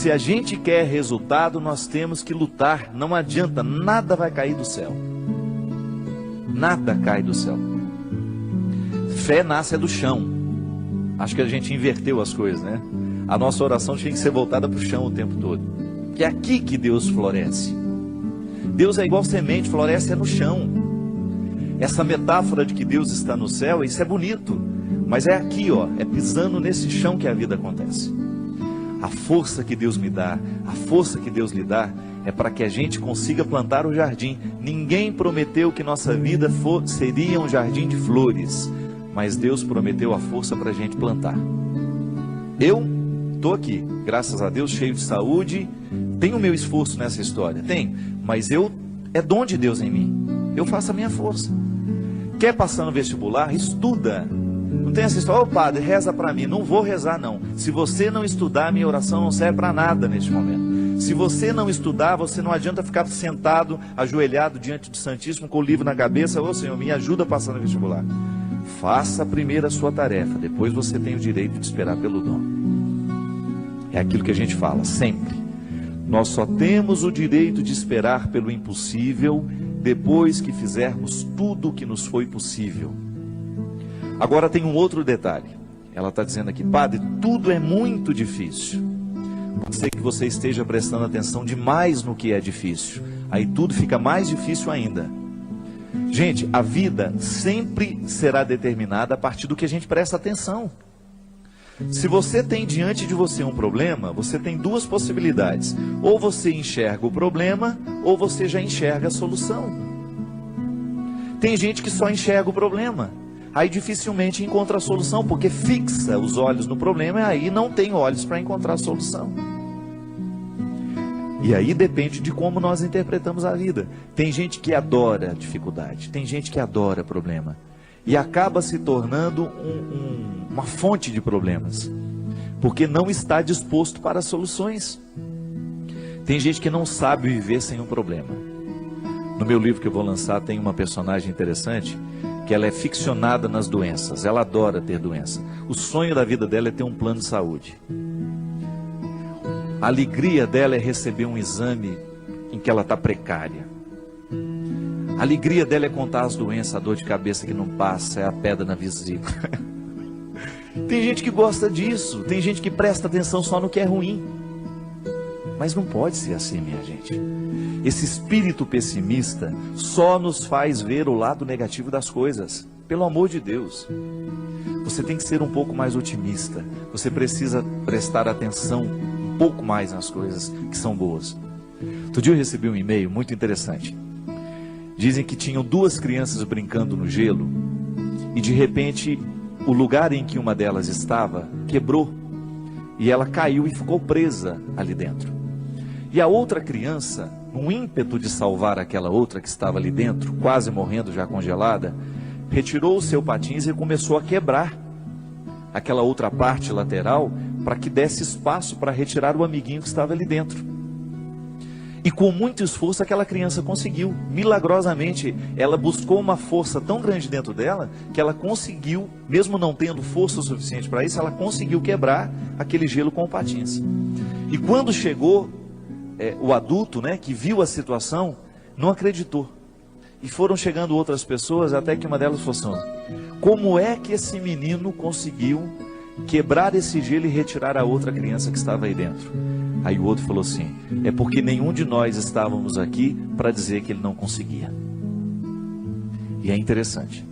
Se a gente quer resultado, nós temos que lutar. Não adianta, nada vai cair do céu. Nada cai do céu. Fé nasce do chão. Acho que a gente inverteu as coisas, né? A nossa oração tinha que ser voltada para o chão o tempo todo. Que é aqui que Deus floresce. Deus é igual semente, floresce no chão. Essa metáfora de que Deus está no céu, isso é bonito. Mas é aqui, ó, é pisando nesse chão que a vida acontece. A força que Deus me dá, a força que Deus lhe dá, é para que a gente consiga plantar o jardim. Ninguém prometeu que nossa vida seria um jardim de flores, mas Deus prometeu a força para a gente plantar. Eu estou aqui, graças a Deus, cheio de saúde, tenho o meu esforço nessa história, tem, mas é dom de Deus em mim, eu faço a minha força. Quer passar no vestibular? Estuda. Não tem essa história, ô padre, reza para mim. Não vou rezar não. Se você não estudar, minha oração não serve para nada neste momento. Se você não estudar, você não adianta ficar sentado, ajoelhado diante do Santíssimo com o livro na cabeça. Ô Senhor, me ajuda a passar no vestibular. Faça primeiro a sua tarefa, depois você tem o direito de esperar pelo dom. É aquilo que a gente fala sempre. Nós só temos o direito de esperar pelo impossível depois que fizermos tudo o que nos foi possível. Agora tem um outro detalhe. Ela está dizendo aqui, padre, tudo é muito difícil. Pode ser que você esteja prestando atenção demais no que é difícil. Aí tudo fica mais difícil ainda. Gente, a vida sempre será determinada a partir do que a gente presta atenção. Se você tem diante de você um problema, você tem duas possibilidades. Ou você enxerga o problema, ou você já enxerga a solução. Tem gente que só enxerga o problema. Aí dificilmente encontra a solução, porque fixa os olhos no problema e aí não tem olhos para encontrar a solução. E aí depende de como nós interpretamos a vida. Tem gente que adora a dificuldade, tem gente que adora problema. E acaba se tornando uma fonte de problemas, porque não está disposto para soluções. Tem gente que não sabe viver sem um problema. No meu livro que eu vou lançar tem uma personagem interessante, que ela é ficcionada nas doenças, ela adora ter doença. O sonho da vida dela é ter um plano de saúde. A alegria dela é receber um exame em que ela está precária. A alegria dela é contar as doenças, a dor de cabeça que não passa, é a pedra na vesícula. Tem gente que gosta disso, tem gente que presta atenção só no que é ruim. Mas não pode ser assim, minha gente. Esse espírito pessimista só nos faz ver o lado negativo das coisas. Pelo amor de Deus. Você tem que ser um pouco mais otimista. Você precisa prestar atenção um pouco mais nas coisas que são boas. Outro dia eu recebi um e-mail muito interessante. Dizem que tinham duas crianças brincando no gelo e de repente o lugar em que uma delas estava quebrou e ela caiu e ficou presa ali dentro. E a outra criança, num ímpeto de salvar aquela outra que estava ali dentro, quase morrendo já congelada, retirou o seu patins e começou a quebrar aquela outra parte lateral para que desse espaço para retirar o amiguinho que estava ali dentro. E com muito esforço aquela criança conseguiu, milagrosamente, ela buscou uma força tão grande dentro dela, que ela conseguiu, mesmo não tendo força suficiente para isso, ela conseguiu quebrar aquele gelo com o patins. E quando chegou o adulto, né, que viu a situação, não acreditou. E foram chegando outras pessoas, até que uma delas falou assim, como é que esse menino conseguiu quebrar esse gelo e retirar a outra criança que estava aí dentro? Aí o outro falou assim, é porque nenhum de nós estávamos aqui para dizer que ele não conseguia. E é interessante.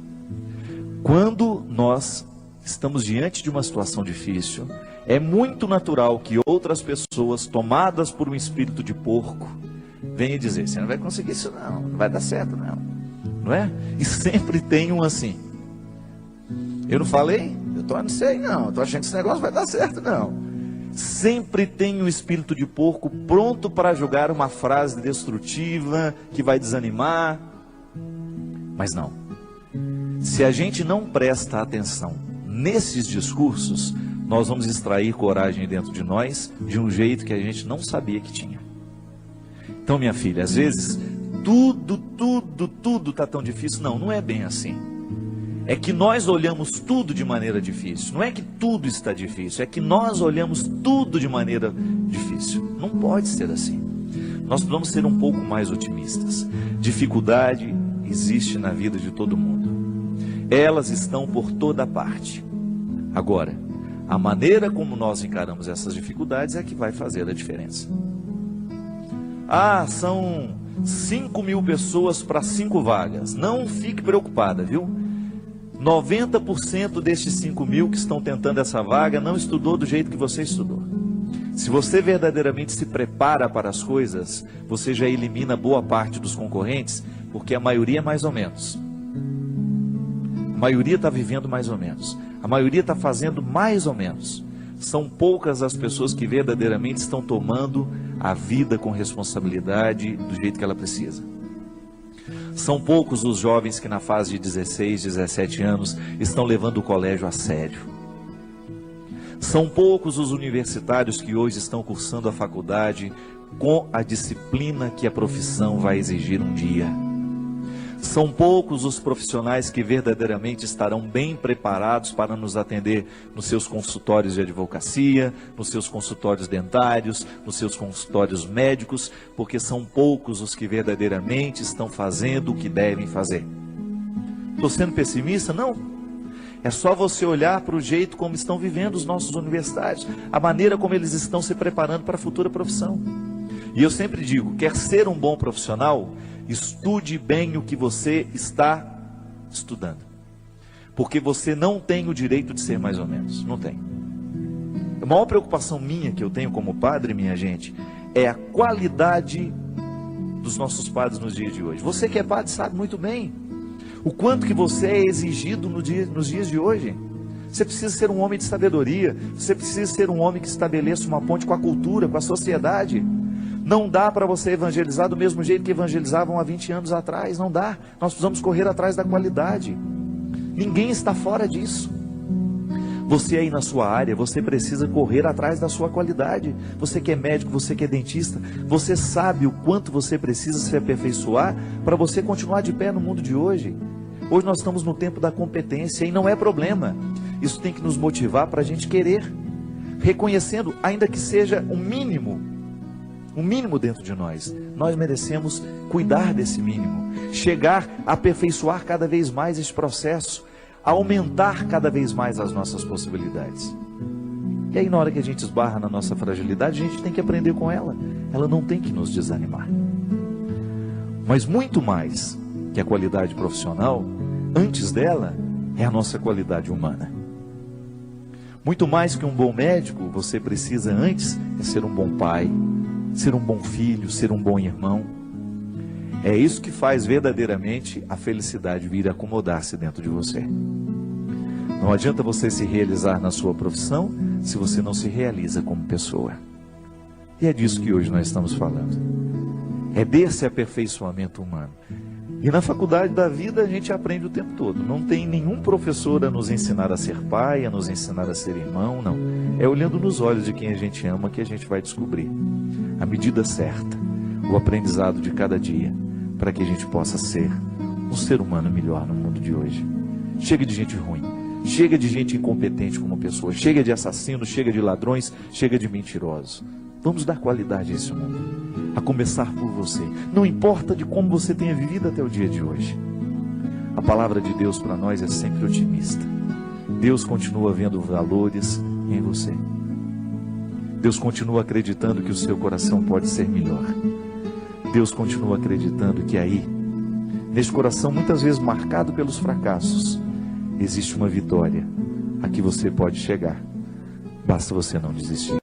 Quando nós estamos diante de uma situação difícil, é muito natural que outras pessoas, tomadas por um espírito de porco, venham dizer, você não vai conseguir isso não, não vai dar certo não. Não é? E sempre tem um assim. Eu não falei? Eu não sei não, estou achando que esse negócio vai dar certo não. Sempre tem um espírito de porco pronto para jogar uma frase destrutiva, que vai desanimar. Mas não. Se a gente não presta atenção nesses discursos, nós vamos extrair coragem dentro de nós, de um jeito que a gente não sabia que tinha. Então, minha filha, às vezes, tudo está tão difícil. Não, não é bem assim. É que nós olhamos tudo de maneira difícil. Não é que tudo está difícil, é que nós olhamos tudo de maneira difícil. difícil. Não pode ser assim. Nós precisamos ser um pouco mais otimistas. Dificuldade existe na vida de todo mundo. Elas estão por toda parte. Agora, a maneira como nós encaramos essas dificuldades é que vai fazer a diferença. São 5.000 pessoas para 5 vagas. Não fique preocupada, viu? 90% destes 5.000 que estão tentando essa vaga não estudou do jeito que você estudou. Se você verdadeiramente se prepara para as coisas, você já elimina boa parte dos concorrentes, porque a maioria é mais ou menos. A maioria está vivendo mais ou menos. A maioria está fazendo mais ou menos. São poucas as pessoas que verdadeiramente estão tomando a vida com responsabilidade do jeito que ela precisa. São poucos os jovens que na fase de 16, 17 anos estão levando o colégio a sério. São poucos os universitários que hoje estão cursando a faculdade com a disciplina que a profissão vai exigir um dia. São poucos os profissionais que verdadeiramente estarão bem preparados para nos atender nos seus consultórios de advocacia, nos seus consultórios dentários, nos seus consultórios médicos, porque são poucos os que verdadeiramente estão fazendo o que devem fazer. Estou sendo pessimista? Não. É só você olhar para o jeito como estão vivendo os nossos universitários, a maneira como eles estão se preparando para a futura profissão. E eu sempre digo, quer ser um bom profissional, estude bem o que você está estudando. Porque você não tem o direito de ser mais ou menos, não tem. A maior preocupação minha que eu tenho como padre, minha gente, é a qualidade dos nossos padres nos dias de hoje. Você que é padre sabe muito bem o quanto que você é exigido nos dias de hoje. Você precisa ser um homem de sabedoria, você precisa ser um homem que estabeleça uma ponte com a cultura, com a sociedade. Não dá para você evangelizar do mesmo jeito que evangelizavam há 20 anos atrás, não dá. Nós precisamos correr atrás da qualidade. Ninguém está fora disso. Você aí na sua área, você precisa correr atrás da sua qualidade. Você que é médico, você que é dentista, você sabe o quanto você precisa se aperfeiçoar para você continuar de pé no mundo de hoje. Hoje nós estamos no tempo da competência e não é problema. Isso tem que nos motivar para a gente querer, reconhecendo, ainda que seja um mínimo dentro de nós. Nós merecemos cuidar desse mínimo, chegar a aperfeiçoar cada vez mais esse processo, aumentar cada vez mais as nossas possibilidades. E aí na hora que a gente esbarra na nossa fragilidade, a gente tem que aprender com ela. Ela não tem que nos desanimar. Mas muito mais que a qualidade profissional, antes dela, é a nossa qualidade humana. Muito mais que um bom médico, você precisa antes é ser um bom pai, ser um bom filho, ser um bom irmão. É isso que faz verdadeiramente a felicidade vir acomodar-se dentro de você. Não adianta você se realizar na sua profissão se você não se realiza como pessoa. E é disso que hoje nós estamos falando. É desse aperfeiçoamento humano. E na faculdade da vida a gente aprende o tempo todo. Não tem nenhum professor a nos ensinar a ser pai, a nos ensinar a ser irmão, não. É olhando nos olhos de quem a gente ama que a gente vai descobrir a medida certa, o aprendizado de cada dia, para que a gente possa ser um ser humano melhor no mundo de hoje. Chega de gente ruim, chega de gente incompetente como pessoa, chega de assassinos, chega de ladrões, chega de mentirosos. Vamos dar qualidade a esse mundo, a começar por você. Não importa de como você tenha vivido até o dia de hoje. A palavra de Deus para nós é sempre otimista. Deus continua vendo valores em você. Deus continua acreditando que o seu coração pode ser melhor. Deus continua acreditando que aí, nesse coração muitas vezes marcado pelos fracassos, existe uma vitória a que você pode chegar. Basta você não desistir.